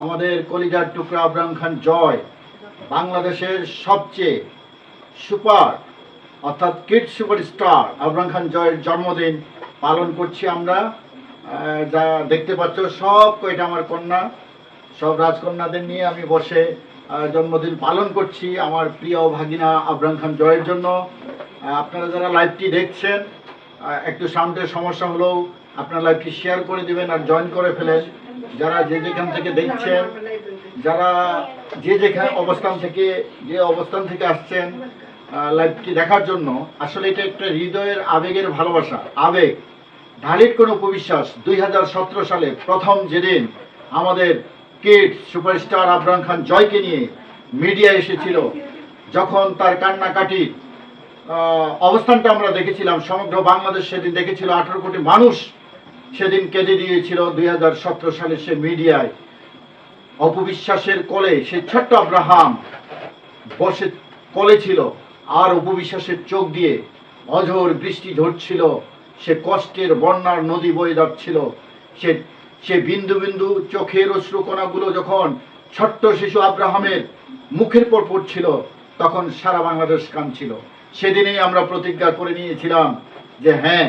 আমাদের কলিজার টুকরা আবরাম খান জয় বাংলাদেশের সবচেয়ে সুপার অর্থাৎ কিড সুপারস্টার আবরাম খান জয়ের জন্মদিন পালন করছি আমরা। যা দেখতে পাচ্ছ সব কয়টা আমার কন্যা, সব রাজকন্যাদের নিয়ে আমি বসে জন্মদিন পালন করছি আমার প্রিয় ভাগিনা আবরাম খান জয়ের জন্য। আপনারা যারা লাইভটি দেখছেন একটু সাউন্ডের সমস্যা হলেও আপনারা লাইভটি শেয়ার করে দিবেন আর জয়েন করে ফেলেন। যারা যে যেখান থেকে দেখছেন, যারা যে যেখানে যে অবস্থান থেকে আসছেন লাইভটি দেখার জন্য, আসলে এটা একটা হৃদয়ের আবেগের ভালোবাসা, আবেগ, ঢালির কোনো উপবিশ্বাস। 2017 সালে প্রথম যেদিন আমাদের কিড সুপারস্টার আবরাম খান জয়কে নিয়ে মিডিয়া এসেছিল, যখন তার কান্নাকাটির অবস্থানটা আমরা দেখেছিলাম, সমগ্র বাংলাদেশ সেদিন দেখেছিল, 18 কোটি মানুষ সেদিন কেঁদে দিয়েছিল। 2017 সালে সে মিডিয়ায় অপবিশ্বাসের কোলে সে ছোট্ট আব্রাহাম বসে কোলে ছিল, আর অপবিশ্বাসের চোখ দিয়ে অঝোর বৃষ্টি ঝরছিল, সে কষ্টের বন্যার নদী বয়ে যাচ্ছিল। সে বিন্দু বিন্দু চোখের অশ্রুকণাগুলো যখন ছোট্ট শিশু আব্রাহামের মুখের পর পড়ছিল, তখন সারা বাংলাদেশ কাঁদছিল। সেদিনেই আমরা প্রতিজ্ঞা করে নিয়েছিলাম যে হ্যাঁ,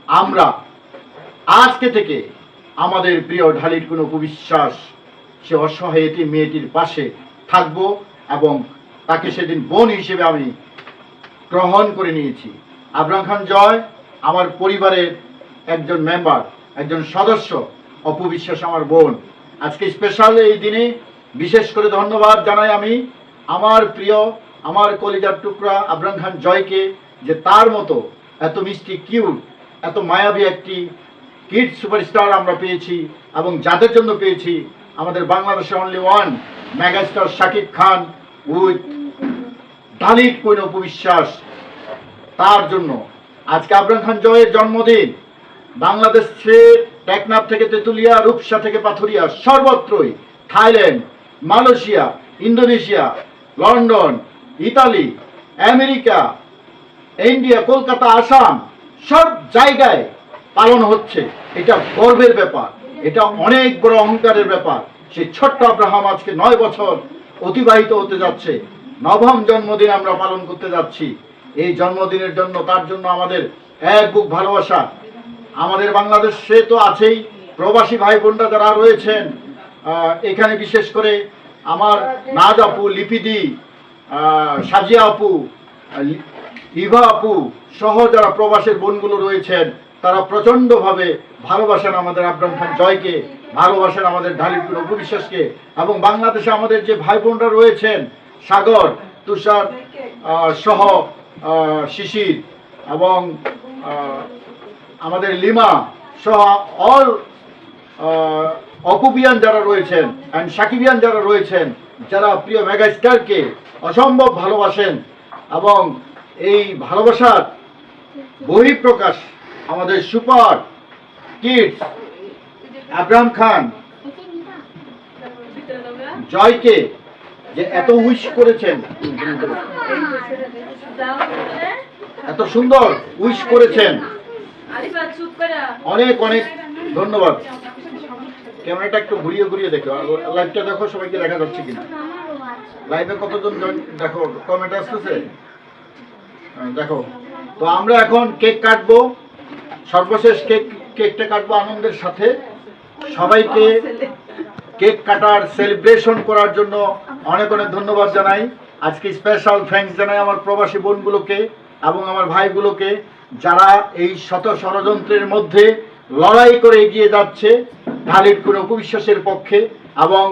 আমরা আজকে থেকে আমাদের প্রিয় ঢালির কোনো উপবিশ্বাস, সে অসহায় এতিম মেয়েটির পাশে থাকবো এবং তাকে সেদিন বোন হিসেবে আমি গ্রহণ করে নিয়েছি। আবরাম খান জয় আমার পরিবারের একজন মেম্বার, একজন সদস্য। অপবিশ্বাস আমার বোন। আজকে স্পেশাল এই দিনে বিশেষ করে ধন্যবাদ জানাই আমি আমার প্রিয়, আমার কলিজার টুকরা আবরাম খান জয়কে, যে তার মতো এত মিষ্টি, কিউট, এত মায়াবী একটি কিড সুপারস্টার আমরা পেয়েছি, এবং যাদের জন্য পেয়েছি আমাদের বাংলাদেশে only one megastar Shakib Khan with ঢালির কোন উপবিশ্বাস। তার জন্য আজকে আবরাম খান জয়ের জন্মদিন। বাংলাদেশের টেকনাফ থেকে তেঁতুলিয়া, রূপসা থেকে পাথুরিয়া, সর্বত্রই, Thailand, Malaysia, Indonesia, London, Italy, America, India, Kolkata, Assam, সব জায়গায় পালন হচ্ছে। এটা গর্বের ব্যাপার, এটা অনেক বড় অহংকারের ব্যাপার। সেই ছোট্ট আব্রাহাম আজকে 9 বছর অতিবাহিত হতে যাচ্ছে, 9ম জন্মদিন আমরা পালন করতে যাচ্ছি। এই জন্মদিনের জন্য, তার জন্য আমাদের এক বুক ভালোবাসা। আমাদের বাংলাদেশে তো আছেই, প্রবাসী ভাই বোনরা যারা রয়েছেন এখানে, বিশেষ করে আমার নাজ আপু, লিপিদি, সাজিয়া আপু, ইভা আপু সহ যারা প্রবাসের বোনগুলো রয়েছেন, তারা প্রচণ্ডভাবে ভালোবাসেন আমাদের আবরাম খান জয়কে, ভালোবাসেন আমাদের ঢালির কোন উপবিশ্বাসকে। এবং বাংলাদেশে আমাদের যে ভাই বোনরা রয়েছেন, সাগর, তুষার সহ শিশির, এবং আমাদের লিমা সহ অল অপুবিয়ান যারা রয়েছেন অ্যান্ড সাকিবিয়ান যারা রয়েছেন, যারা প্রিয় মেগাস্টারকে অসম্ভব ভালোবাসেন, এবং এই ভালোবাসার বহিঃপ্রকাশ আমাদের সুপার কিডস আবরাম খান জয়কে যে এত উইশ করেছেন, এত সুন্দর উইশ করেছেন, অনেক অনেক ধন্যবাদ। ক্যামেরাটা একটু ঘুরিয়ে ঘুরিয়ে দেখো, লাইভটা দেখো, সবাইকে দেখা যাচ্ছে কিনা, লাইভে কতজন দেখো, কমেন্ট আসতেছে দেখো। তো আমরা এখন কেক কাটবো, সর্বশেষ কেকটা কাটবো আনন্দের সাথে। সবাইকে কেক কাটার সেলিব্রেশন করার জন্য অনেক অনেক ধন্যবাদ জানাই। আজকে স্পেশাল থ্যাঙ্কস জানাই আমার প্রবাসী বোনগুলোকে এবং আমার ভাইগুলোকে, যারা এই শত ষড়যন্ত্রের মধ্যে লড়াই করে এগিয়ে যাচ্ছে ঢালির কোন উপবিশ্বাসের পক্ষে, এবং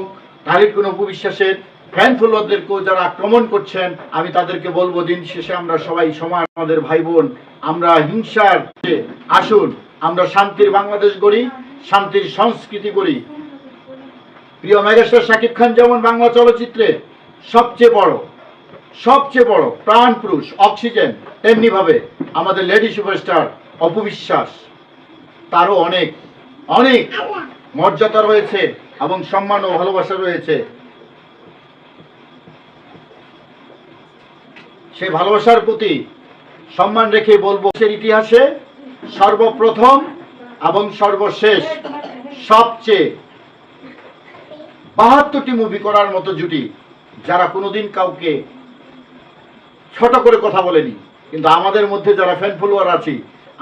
ঢালির কোন উপবিশ্বাসের ফ্যান ফলোয়ারদেরকেও যারা আক্রমণ করছেন। আমি তাদেরকে বলবো, দিন শেষে আমরা সবাই সমান, আমাদের ভাই বোন। আমরা হিংসার আসুন, আমরা শান্তির বাংলাদেশ গড়ি, শান্তির সংস্কৃতি গড়ি। প্রিয় মেগাস্টার শাকিব খান যেমন বাংলা চলচ্চিত্রে সবচেয়ে বড় প্রাণ পুরুষ, অক্সিজেন, তেমনি ভাবে আমাদের লেডি সুপারস্টার অপবিশ্বাস, তারও অনেক অনেক মর্যাদা রয়েছে এবং সম্মান ও ভালোবাসা রয়েছে। সেই ভালোবাসার প্রতি সম্মান রেখে বলবো, ইতিহাসে সর্বপ্রথম এবং সর্বশেষ সবচেয়ে 72টি মুভি করার মতো জুটি, যারা কোনোদিন কাউকে ছোট করে কথা বলেনি, কিন্তু আমাদের মধ্যে যারা ফ্যান ফলোয়ার আছি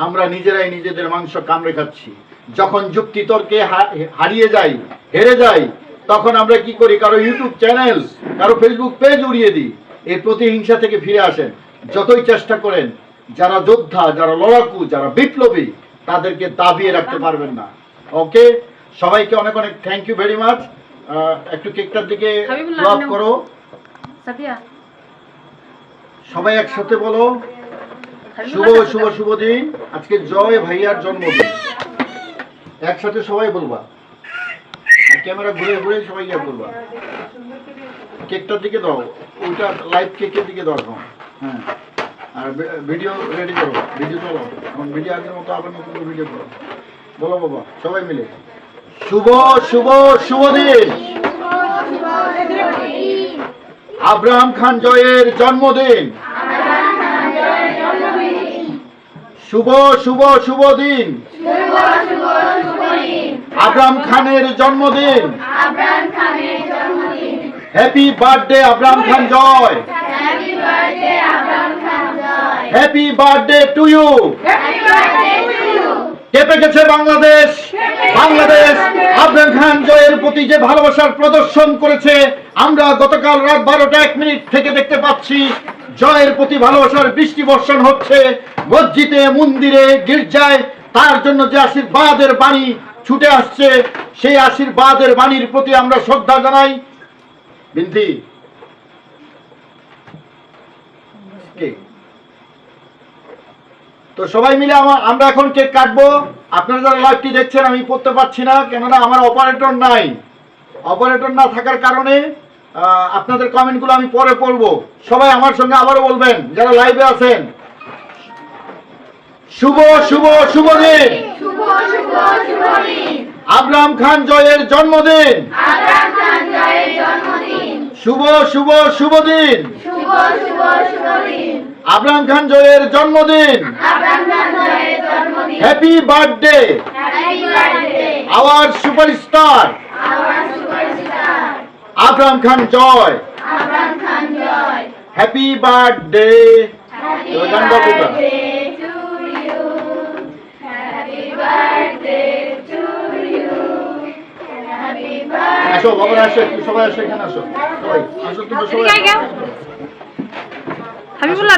আমরা নিজেরাই নিজেদের মাংস কামড়ে খাচ্ছি। যখন যুক্তি তর্কে হারিয়ে যাই, হেরে যাই, তখন আমরা কি করি? কারো ইউটিউব চ্যানেল, কারো ফেসবুক পেজ উড়িয়ে দিই। এই প্রতিহিংসা থেকে ফিরে আসেন। যতই চেষ্টা করেন, যারা যোদ্ধা, যারা লড়াকু, যারা বিপ্লবী, তাদেরকে দাবিয়ে রাখতে পারবেন না। ওকে, সবাইকে অনেক অনেক থ্যাংক ইউ ভেরি মাচ। একটু কেকটার দিকে ক্লাপ করো সবাই একসাথে, বলো শুভ শুভ শুভ দিন। আজকে জয় ভাইয়ার জন্মদিন। একসাথে সবাই বলবা, ক্যামেরা ঘুরে ঘুরে সবাই ইয়া করবা। কেকটার দিকে দাও, ওইটা লাইভ কেকের দিকে দাও। হ্যাঁ, আর ভিডিও রেডি করো, ভিডিও চলো। এখন ভিডিও আগের মতো আবার নতুন ভিডিও করো। বলো বাবা সবাই মিলে শুভ শুভ শুভ দিন। আব্রাহাম খান জয়ের জন্মদিন। শুভ শুভ শুভ দিন। আব্রাহাম খানের জন্মদিন। Happy birthday Abraham Khan Joy. Happy birthday to you. কেঁপে গেছে বাংলাদেশ। বাংলাদেশ আব্রাহাম খান জয়ের প্রতি যে ভালোবাসার প্রদর্শন করেছে, আমরা গতকাল রাত 12টা 1 মিনিট থেকে দেখতে পাচ্ছি জয়ের প্রতি ভালোবাসার বৃষ্টি বর্ষণ হচ্ছে। মসজিদে, মন্দিরে, গির্জায় তার জন্য যে আশীর্বাদের বাণী ছুটে আসছে, সেই আশীর্বাদের বাণীর প্রতি আমরা শ্রদ্ধা জানাই। বিনতি তো সবাই মিলে আমরা এখন কেক কাটবো। আপনারা যারা লাইভটি দেখছেন, আমি পড়তে পারছি না, কেননা আমার অপারেটর নাই। অপারেটর না থাকার কারণে আপনাদের কমেন্টগুলো আমি পরে পড়বো। সবাই আমার সঙ্গে আবারও বলবেন যারা লাইভে আছেন, শুভ শুভ শুভ দিন। আব্রাহাম খান জয়ের জন্মদিন। শুভ শুভ শুভ দিন। আব্রাহাম খান জয়ের জন্মদিন। Happy birthday our superstar Abraham Khan Joy. Happy birthday. আসো বাবা, আসো, সবাই আসো, এখানে আসো, সবাই আসো, তুমি সবাই হাবিবুল্লাহ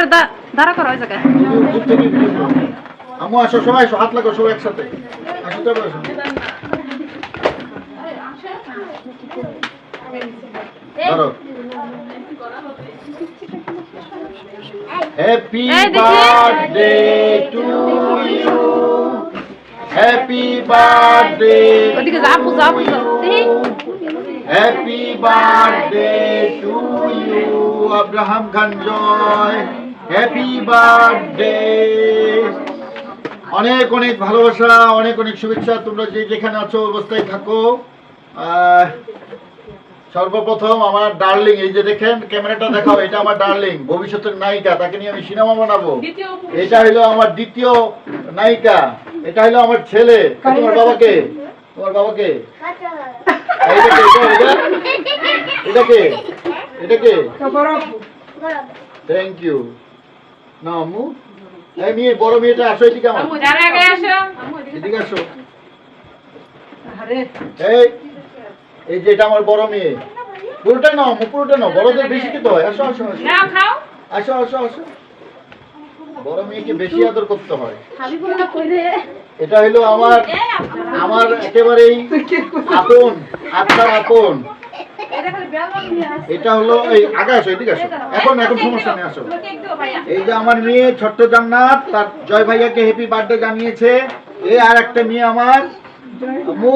দাঁড়া করো ওই জায়গায়। আম্মু আসো, সবাই আসো, হাত লাগো সবাই একসাথে আসো, তবে আসো। ধরো। Happy birthday to you. Happy birthday. ওদিকে যাবো যাবো। Happy birthday to you Abraham Khan Joy. Happy birthday. অনেক অনেক ভালোবাসা, অনেক অনেক শুভেচ্ছা। তোমরা যে যেখানে আছো অবস্থায় থাকো। সর্বপ্রথম আমার ডার্লিং, এই যে দেখেন ক্যামেরাটা দেখাও, এটা আমার ডার্লিং, ভবিষ্যতের নায়িকা, তাকে নিয়ে আমি সিনেমা বানাবো। এটা হলো আমার দ্বিতীয় নায়িকা। এটা হলো আমার ছেলে। তোমার বাবাকে, তোমার বাবাকে এটাকে এটাকে থ্যাংক ইউ। না আম্মু, এই মেয়ে, বড় মেয়েটা আসো এদিকে, আমার এদিকে আসো। এই যে এটা আমার বড় মেয়ে। পুরোটাই নাও আম্মু, পুরোটা নাও, বড়দের বেশি খেতে হয়। আসো আসো আসো আসো আসো আসো। বড় মেয়েকে বেশি আদর করতে হয়। এটা হলো আমার একেবারেই আপন, আত্মার আপন। এটা হলো এই আগে আসো, এদিকে আসো। এখন সমস্যা নেই, আসো। এই যে আমার মেয়ে ছোট্ট জান্নাত, তার জয় ভাইয়াকে হ্যাপি বার্থডে জানিয়েছে। এই আর একটা মেয়ে আমার, আম্মু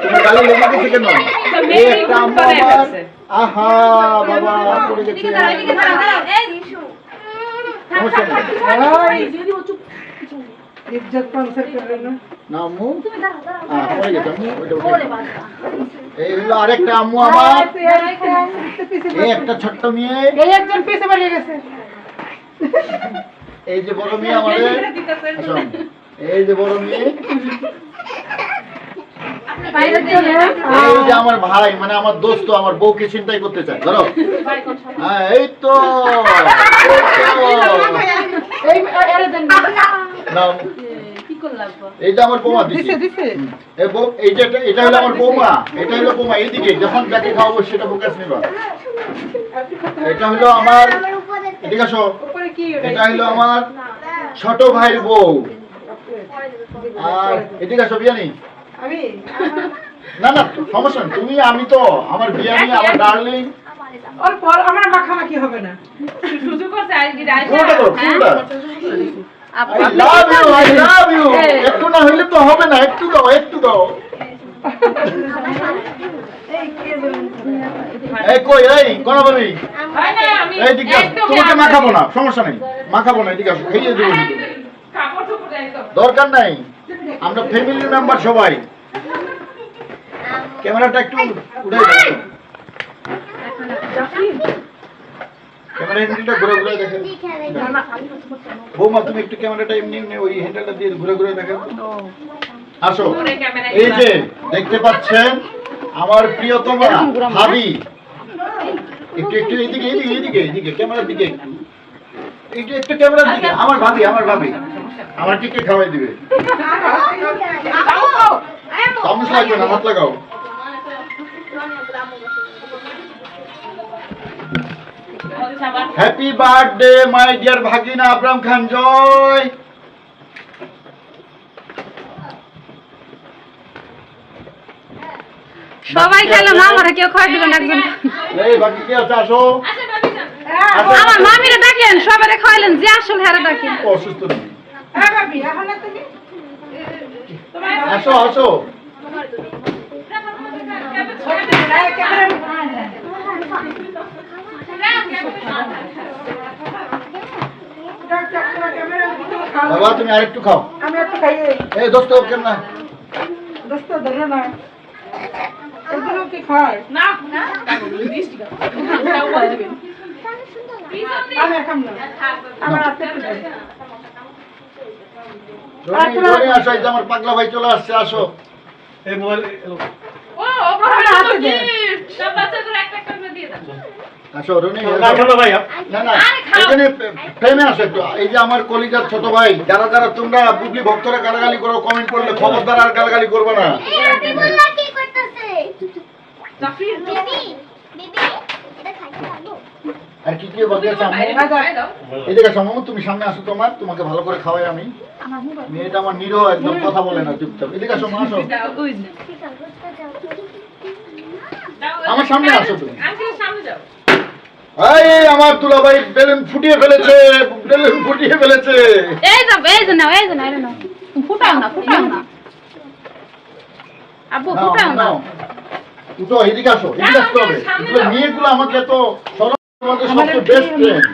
তোমার গালে লেগে গেছে কেন? এই একটা আম্মু আমার। আহা বাবা পড়ে গেছে। সমস্যা নেই। না আম্মু, পড়ে গেছে আম্মু, এই হলো আরেকটা আম্মু আমার। এই একটা ছোট্ট মেয়ে, এই যে বড় মেয়ে আমাদের। এই যে বড় মেয়ে, এই যে আমার ভাই মানে আমার দোস্ত আমার বউকে চিন্তাই করতে চায় ধরো হ্যাঁ এই তো নাও। এইটা আমার বৌমা দিছে এটা হলো আমার বৌমা এটা হলো বৌমা এইদিকে যখন যাকে খাওয়াবো সেটা ফোকাস নিবা এটা হলো আমার এদিকে আসো এটা হলো আমার ছোট ভাইয়ের বউ আর এদিকে আসো বিয়ানি না না সমস্যা নেই তুমি আমি তো আমার বিয়ানি আমার ডার্লিং আমার মাখামাখি হবে না কোনটা করো কোনটা I love you একটু না হইলে তো হবে না একটু দাও এই কই এই কোন বলি এই দিকে তোমাকে মাখাবো না সমস্যা নেই মাখাবো না এদিকে আসো খাইয়ে দেবো দরকার নাই আমরা ফ্যামিলি মেম্বার সবাই ক্যামেরাটা একটু উঠাই দাও ক্যামেরা হ্যান্ডেলটা ঘুরে ঘুরে দেখেন বৌমা তুমি একটু ক্যামেরাটা এমনি এমনি ওই হ্যান্ডেলটা দিয়ে ঘুরে ঘুরে দেখেন আসো এই যে দেখতে পাচ্ছেন আমার প্রিয়তমা ভাবি একটু একটু এইদিকে ক্যামেরার দিকে একটু ক্যামেরার দিকে আমার ভাবি আমার টিকে খাওয়াই দিবে চামচ লাগবে না হাত লাগাও হ্যাপি বার্থডে মাই ডিয়ার ভাগিনা আবরাম খান জয় সবাই খেলো না আমারে কেউ খাওয়াই দিবেন একজন এই বাকি কে আছে আসো আমার মামিরে ডাকেন সবারে খাওয়াইলেন যে আসল হেরে ডাকেন অসুস্থ নাকি আসো বাবা তুমি আরেকটু খাও আমি একটু খাই এই দোস্ত কেন না দোস্ত ধরো না এগুলো কি খায় আমি খাম না আমার হাতে রনি আসো এই যে আমার পাগলা ভাই চলে আসছে আসো এই মোবাইল আসো রনি ভাই না এখানে প্রেমে আসো একটু এই যে আমার কলিজার ছোট ভাই যারা তোমরা বুবলি ভক্তরা গালাগালি করো কমেন্ট করলে খবরদার আর গালাগালি করবে না আর কি বাকি আছে এদিকে আসো মামু তুমি সামনে আসো তোমাকে ভালো করে খাওয়াই আমি মেয়েটা আমার নিরহ একদম কথা বলে না চুপচাপ এদিকে আসো মা আসো আমার সামনে আসো তুমি এই আমার দুলা ভাই বেলুন ফুটিয়ে ফেলেছে এই যে নাও ফুটাও না আব্বু ফুটাও না উঠো এদিকে আসো এদিকে আসতে হবে এগুলো মেয়েগুলো আমাকে তো তোমাদের সবচেয়ে বেস্ট ফ্রেন্ড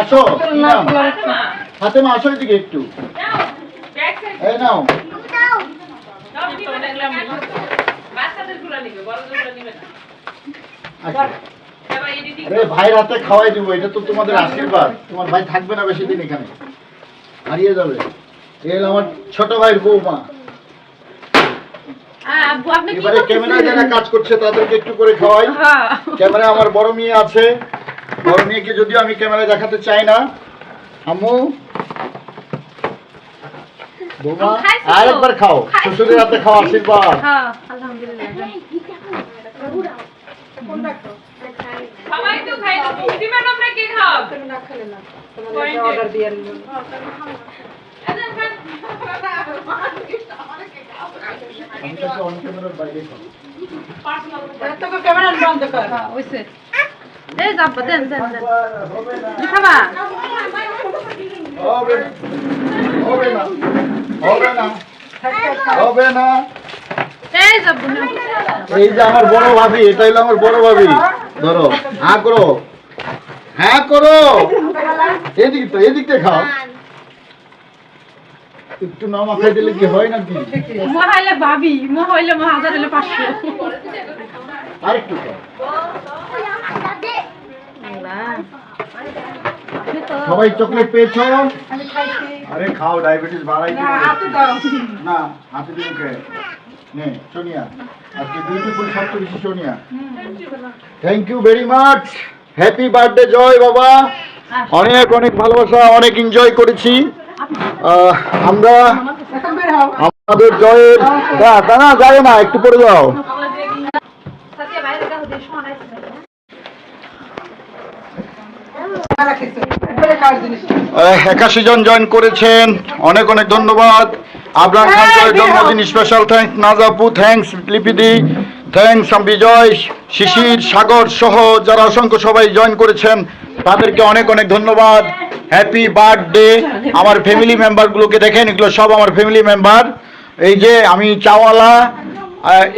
আসো ফাতেমা আসো এদিকে একটু এই নাও আরে ভাইয়ের হাতে খাওয়াই দিব এটা তো তোমাদের আশীর্বাদ তোমার ভাই থাকবে না বেশি দিন এখানে হারিয়ে যাবে এই আমার ছোট ভাইয়ের বৌমা আব্বু আপনি কি এবারে ক্যামেরায় যারা কাজ করছে তাদেরকে একটু করে খাওয়াই ক্যামেরায় আমার বড় মেয়ে আছে বড় মেয়েকে যদিও আমি ক্যামেরায় দেখাতে চাই না আম্মু বৌমা আরেকবার খাও শ্বশুরের হাতে খাও আশীর্বাদ হ্যাঁ আলহামদুলিল্লাহ সবাই তো খাই না মুক্তি ম্যাডাম রে কি খাও তুমি না খেলে না তোমাদের অর্ডার দিয়ে আনলো আমি তো অন ক্যামেরার বাইরে খাও তোকে ক্যামেরা বন্ধ কর হ্যাঁ ওইসে এই যাবো দেন খাবা হবে না এই যাবো এই যে আমার বড় ভাবি এটা হলো আমার বড় ভাবি ধরো হ্যাঁ করো এদিকটা খাও একটু না মাখাই দিলে কি হয় নাকি মহাইলে ভাবি মহাইলে 1000 হলে 500 আরেকটু খাও সবাই চকলেট পেয়েছো আমি খাইছি আরে খাও ডায়াবেটিস বাড়াই না হাতে দাও না হাতে দিয়ে মুখে নে সোনিয়া, আজকে beautiful Saptarshi Sonia. Thank you very much. Happy birthday Joy বাবা, অনেক অনেক ভালোবাসা, অনেক এনজয় করেছি আমরা। এখন বের হও। আমাদের জয়ের না যাবে না, একটু পরে যাও। রাখিস একবারে খাওয়ার জিনিস 81 জন জয়েন করেছেন, অনেক অনেক ধন্যবাদ। আবরাম খান জয়ের জন্মদিন স্পেশাল থ্যাঙ্কস নাজাপু, থ্যাঙ্কস লিপিদি, থ্যাঙ্কস বিজয়, শিশির, সাগর সহ যারা অসংখ্য সবাই জয়েন করেছেন তাদেরকে অনেক অনেক ধন্যবাদ। Happy birthday. আমার ফ্যামিলি মেম্বারগুলোকে দেখেন, এগুলো সব আমার ফ্যামিলি মেম্বার। এই যে আমি চাওয়ালা,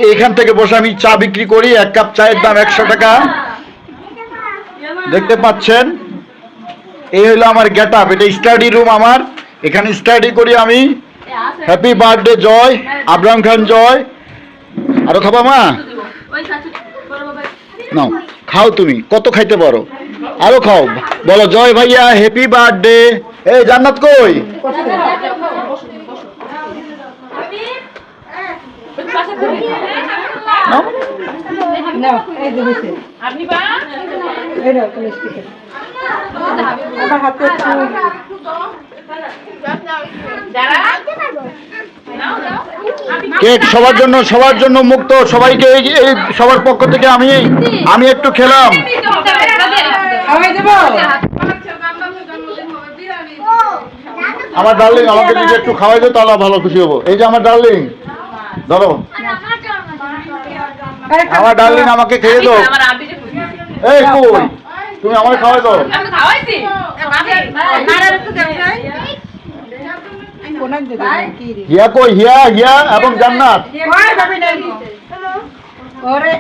এইখান থেকে বসে আমি চা বিক্রি করি, এক কাপ চায়ের দাম 100 টাকা, দেখতে পাচ্ছেন। এই হলো আমার গেট আপ, এটা স্টাডি রুম আমার, এখানে স্টাডি করি আমি। হ্যাপি বার্থডে জয়, আবরাম খান জয়। আরো খাবা মা? নাও খাও, তুমি কত খাইতে পারো, আরো খাও। বলো জয় ভাইয়া হ্যাপি বার্থডে। এই জান্নাত কই? নাও। নাও এই যে হইছে আপনি বা এই নাও তুমি স্টিকার আমার হাতে একটু যারা নাও নাও কেক সবার জন্য মুক্ত, সবাইকে এই সবার পক্ষ থেকে আমি একটু খেলাম। খাওয়াই দেবো আমার ডার্লিং আমাকে যদি একটু খাওয়াই দাও তাহলে ভালো খুশি হবো। এই যে আমার ডার্লিং, ধরো আমার ডার্লিং, আমাকে খেয়ে দাও। আমার আবি যে খুশি এই কই, তুমি আমাকে খাওয়াই দাও। আমি খাওয়াইছি কোনান দেবো কি রে হিয়া কই? হিয়া এবং জান্নাত। ওই ভাবি নাই ওরে